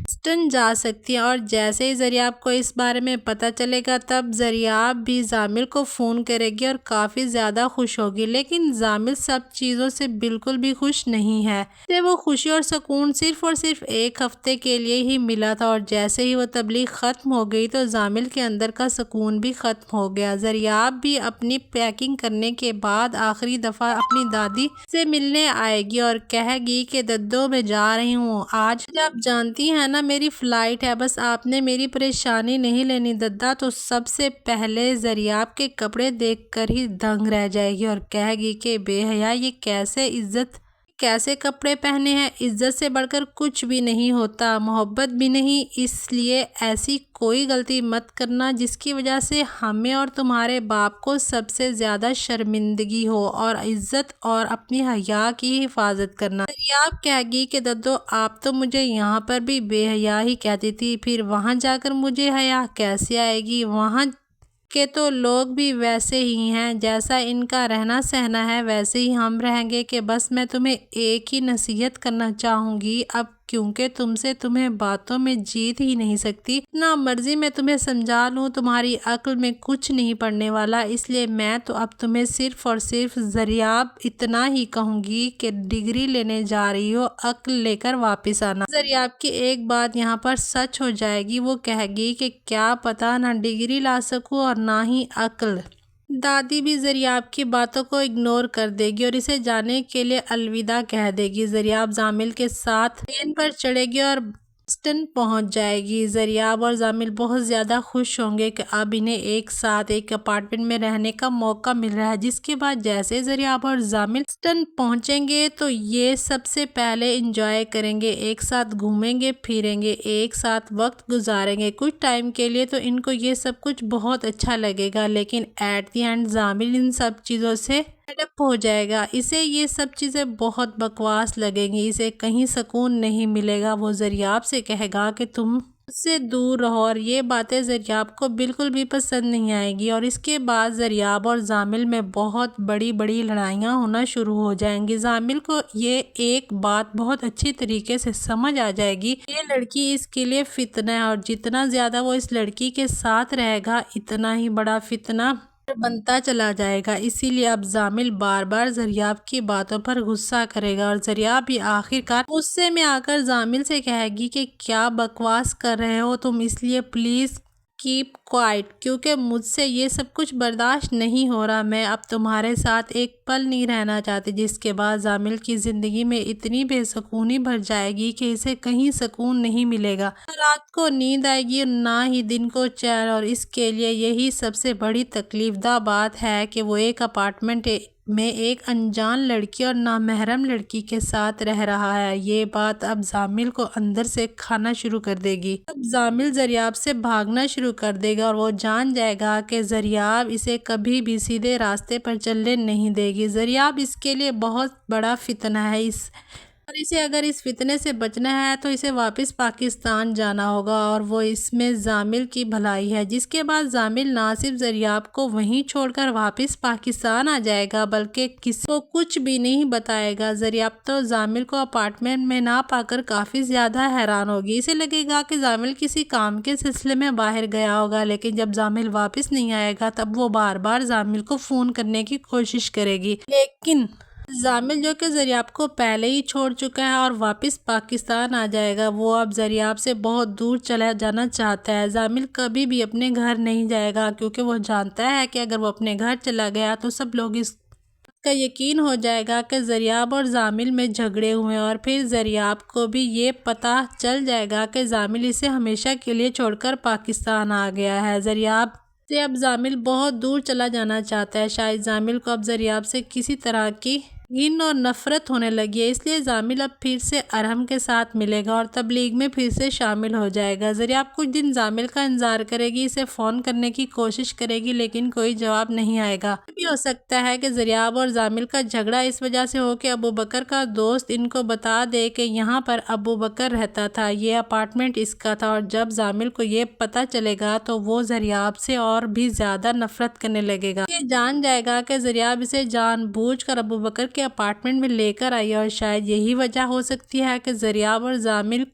اسٹن جا سکتی ہیں۔ اور جیسے ہی زریاب کو اس بارے میں پتہ چلے گا تب زریاب بھی زامل کو فون کرے گی اور کافی زیادہ خوش ہوگی، لیکن زامل سب چیزوں سے بالکل بھی خوش نہیں ہے۔ اسے وہ خوشی اور سکون صرف اور صرف ایک ہفتے کے لیے ہی ملا تھا، اور جیسے ہی وہ تبلیغ ختم ہو گئی تو زامل کے اندر کا سکون بھی ختم ہو گیا۔ زریاب بھی اپنی پیکنگ کرنے کے بعد آخری دفعہ اپنی دادی سے ملنے آئے گی اور کہے گی کہ ددو میں جا رہی ہوں، آج آپ جانتی ہیں نا میری فلائٹ ہے، بس آپ نے میری پریشانی نہیں لینی دادا۔ تو سب سے پہلے زریاب کے کپڑے دیکھ کر ہی دنگ رہ جائے گی اور کہے گی کہ بے حیا یہ کیسے کپڑے پہنے ہیں، عزت سے بڑھ کر کچھ بھی نہیں ہوتا، محبت بھی نہیں، اس لیے ایسی کوئی غلطی مت کرنا جس کی وجہ سے ہمیں اور تمہارے باپ کو سب سے زیادہ شرمندگی ہو، اور عزت اور اپنی حیا کی حفاظت کرنا۔ زریاب کہے گی کہ ددو آپ تو مجھے یہاں پر بھی بے حیا ہی کہتی تھی، پھر وہاں جا کر مجھے حیا کیسے آئے گی؟ وہاں کے تو لوگ بھی ویسے ہی ہیں، جیسا ان کا رہنا سہنا ہے ویسے ہی ہم رہیں گے، کہ بس میں تمہیں ایک ہی نصیحت کرنا چاہوں گی اب، کیونکہ تمہیں باتوں میں جیت ہی نہیں سکتی، نہ مرضی میں تمہیں سمجھا لوں، تمہاری عقل میں کچھ نہیں پڑنے والا، اس لیے میں تو اب تمہیں صرف اور صرف زریاب اتنا ہی کہوں گی کہ ڈگری لینے جا رہی ہو، عقل لے کر واپس آنا۔ زریاب کی ایک بات یہاں پر سچ ہو جائے گی، وہ کہے گی کہ کیا پتا نہ ڈگری لا سکوں اور نہ ہی عقل۔ دادی بھی زریاب کی باتوں کو اگنور کر دے گی اور اسے جانے کے لیے الوداع کہہ دے گی۔ زریاب زامل کے ساتھ ٹرین پر چڑھے گی اور بسٹن پہنچ جائے گی۔ زریاب اور زامل بہت زیادہ خوش ہوں گے کہ اب انہیں ایک ساتھ ایک اپارٹمنٹ میں رہنے کا موقع مل رہا ہے، جس کے بعد جیسے زریاب اور زامل بسٹن پہنچیں گے تو یہ سب سے پہلے انجوائے کریں گے، ایک ساتھ گھومیں گے پھریں گے، ایک ساتھ وقت گزاریں گے کچھ ٹائم کے لیے، تو ان کو یہ سب کچھ بہت اچھا لگے گا، لیکن ایٹ دی اینڈ زامل ان سب چیزوں سے فیڈ اپ ہو جائے گا، اسے یہ سب چیزیں بہت بکواس لگیں گی، اسے کہیں سکون نہیں ملے گا، وہ زریاب سے کہے گا کہ تم مجھ سے دور رہو، اور یہ باتیں زریاب کو بالکل بھی پسند نہیں آئے گی، اور اس کے بعد زریاب اور زامل میں بہت بڑی بڑی لڑائیاں ہونا شروع ہو جائیں گی۔ زامل کو یہ ایک بات بہت اچھی طریقے سے سمجھ آ جائے گی، یہ لڑکی اس کے لیے فتنہ ہے، اور جتنا زیادہ وہ اس لڑکی کے ساتھ رہے گا اتنا ہی بڑا فتنہ بنتا چلا جائے گا، اسی لیے اب زامل بار بار زریاب کی باتوں پر غصہ کرے گا، اور زریاب بھی آخر کار غصے میں آ کر زامل سے کہے گی کہ کیا بکواس کر رہے ہو تم، اس لیے پلیز کیپ کوائٹ، کیونکہ مجھ سے یہ سب کچھ برداشت نہیں ہو رہا، میں اب تمہارے ساتھ ایک پل نہیں رہنا چاہتی۔ جس کے بعد زامل کی زندگی میں اتنی بے سکونی بھر جائے گی کہ اسے کہیں سکون نہیں ملے گا، نہ رات کو نیند آئے گی اور نہ ہی دن کو چین، اور اس کے لیے یہی سب سے بڑی تکلیف دہ بات ہے کہ وہ ایک اپارٹمنٹ میں ایک انجان لڑکی اور نامحرم لڑکی کے ساتھ رہ رہا ہے۔ یہ بات اب زامل کو اندر سے کھانا شروع کر دے گی، اب زامل زریاب سے بھاگنا شروع کر دے گا، اور وہ جان جائے گا کہ زریاب اسے کبھی بھی سیدھے راستے پر چلنے نہیں دے گی، زریاب اس کے لیے بہت بڑا فتنہ ہے، اور اسے اگر اس فتنے سے بچنا ہے تو اسے واپس پاکستان جانا ہوگا، اور وہ اس میں زامل کی بھلائی ہے۔ جس کے بعد زامل نہ صرف زریاب کو وہیں چھوڑ کر واپس پاکستان آ جائے گا بلکہ کسی کو کچھ بھی نہیں بتائے گا۔ زریاب تو زامل کو اپارٹمنٹ میں نہ پا کر کافی زیادہ حیران ہوگی، اسے لگے گا کہ زامل کسی کام کے سلسلے میں باہر گیا ہوگا، لیکن جب زامل واپس نہیں آئے گا تب وہ بار بار زامل کو فون کرنے کی کوشش کرے گی، لیکن زامل جو کہ زریاب کو پہلے ہی چھوڑ چکا ہے اور واپس پاکستان آ جائے گا، وہ اب زریاب سے بہت دور چلا جانا چاہتا ہے۔ زامل کبھی بھی اپنے گھر نہیں جائے گا کیونکہ وہ جانتا ہے کہ اگر وہ اپنے گھر چلا گیا تو سب لوگ اس کا یقین ہو جائے گا کہ زریاب اور زامل میں جھگڑے ہوئے، اور پھر زریاب کو بھی یہ پتہ چل جائے گا کہ زامل اسے ہمیشہ کے لیے چھوڑ کر پاکستان آ گیا ہے۔ زریاب سے اب زامل بہت دور چلا جانا چاہتا ہے، شاید زامل کو اب زریاب سے کسی طرح کی گھن اور نفرت ہونے لگی ہے، اس لیے زامل اب پھر سے ارحم کے ساتھ ملے گا اور تبلیغ میں پھر سے شامل ہو جائے گا۔ زریاب کچھ دن زامل کا انتظار کرے گی، اسے فون کرنے کی کوشش کرے گی لیکن کوئی جواب نہیں آئے گا۔ یہ بھی ہو سکتا ہے کہ زریاب اور زامل کا جھگڑا اس وجہ سے ہو کہ ابوبکر کا دوست ان کو بتا دے کہ یہاں پر ابوبکر رہتا تھا، یہ اپارٹمنٹ اس کا تھا، اور جب زامل کو یہ پتہ چلے گا تو وہ زریاب سے اور بھی زیادہ نفرت کرنے لگے گا۔ یہ جان جائے گا کہ زریاب اسے جان بوجھ کر ابوبکر کے اپارٹمنٹ میں لے کر آئی، اور شاید یہی وجہ ہو سکتی ہے کہ زریاب اور زامل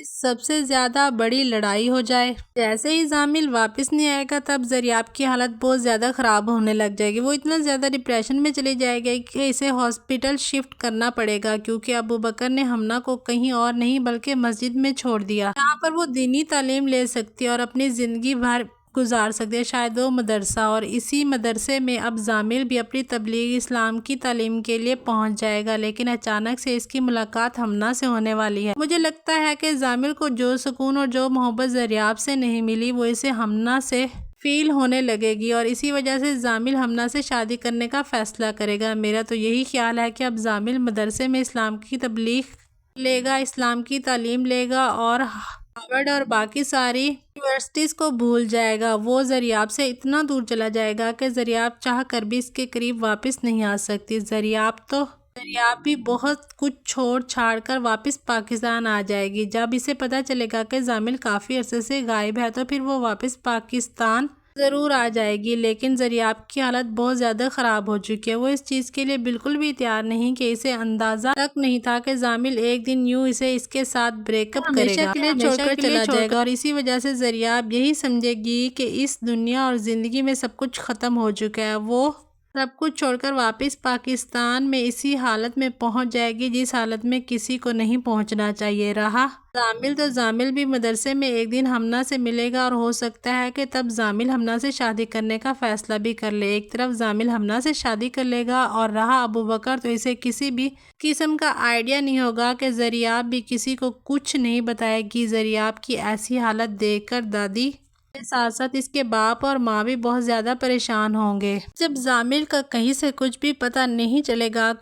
سب سے زیادہ بڑی لڑائی ہو جائے۔ جیسے ہی زامل واپس نہیں آئے گا تب زریاب کی حالت بہت زیادہ خراب ہونے لگ جائے گی، وہ اتنا زیادہ ڈپریشن میں چلی جائے گی کہ اسے ہاسپٹل شفٹ کرنا پڑے گا، کیونکہ ابوبکر نے حمنا کو کہیں اور نہیں بلکہ مسجد میں چھوڑ دیا، جہاں پر وہ دینی تعلیم لے سکتی ہے اور اپنی زندگی بھر گزار سکتے ہیں، شاید وہ مدرسہ، اور اسی مدرسے میں اب زامل بھی اپنی تبلیغ اسلام کی تعلیم کے لیے پہنچ جائے گا، لیکن اچانک سے اس کی ملاقات حمنا سے ہونے والی ہے۔ مجھے لگتا ہے کہ زامل کو جو سکون اور جو محبت زریاب سے نہیں ملی وہ اسے حمنا سے فیل ہونے لگے گی، اور اسی وجہ سے زامل حمنا سے شادی کرنے کا فیصلہ کرے گا۔ میرا تو یہی خیال ہے کہ اب زامل مدرسے میں اسلام کی تبلیغ لے گا، اسلام کی تعلیم لے گا اور ہارورڈ اور باقی ساری یونیورسٹیز کو بھول جائے گا۔ وہ زریاب سے اتنا دور چلا جائے گا کہ زریاب چاہ کر بھی اس کے قریب واپس نہیں آ سکتی۔ زریاب بھی بہت کچھ چھوڑ چھاڑ کر واپس پاکستان آ جائے گی۔ جب اسے پتہ چلے گا کہ زامل کافی عرصے سے غائب ہے تو پھر وہ واپس پاکستان ضرور آ جائے گی، لیکن زریاب کی حالت بہت زیادہ خراب ہو چکی ہے۔ وہ اس چیز کے لیے بالکل بھی تیار نہیں کہ اسے اندازہ تک نہیں تھا کہ زامل ایک دن یوں اسے اس کے ساتھ بریک اپ کرے گا، ہمیشہ کے لیے چھوڑ کر چلا جائے گا، اور اسی وجہ سے زریاب یہی سمجھے گی کہ اس دنیا اور زندگی میں سب کچھ ختم ہو چکا ہے۔ وہ سب کچھ چھوڑ کر واپس پاکستان میں اسی حالت میں پہنچ جائے گی جس حالت میں کسی کو نہیں پہنچنا چاہیے۔ رہا زامل تو زامل بھی مدرسے میں ایک دن حمنا سے ملے گا، اور ہو سکتا ہے کہ تب زامل حمنا سے شادی کرنے کا فیصلہ بھی کر لے۔ ایک طرف زامل حمنا سے شادی کر لے گا، اور رہا ابوبکر تو اسے کسی بھی قسم کا آئیڈیا نہیں ہوگا کہ زریاب بھی کسی کو کچھ نہیں بتائے گی۔ زریاب کی ایسی حالت دیکھ کر دادی کے ساتھ ساتھ اس کے باپ اور ماں بھی بہت زیادہ پریشان ہوں گے۔ جب زامل کا کہیں سے کچھ بھی پتہ نہیں چلے گا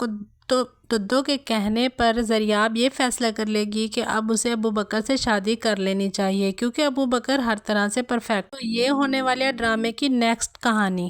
تو ددو کے کہنے پر زریاب یہ فیصلہ کر لے گی کہ اب اسے ابوبکر سے شادی کر لینی چاہیے، کیونکہ ابوبکر ہر طرح سے پرفیکٹ۔ تو یہ ہونے والے ڈرامے کی نیکسٹ کہانی۔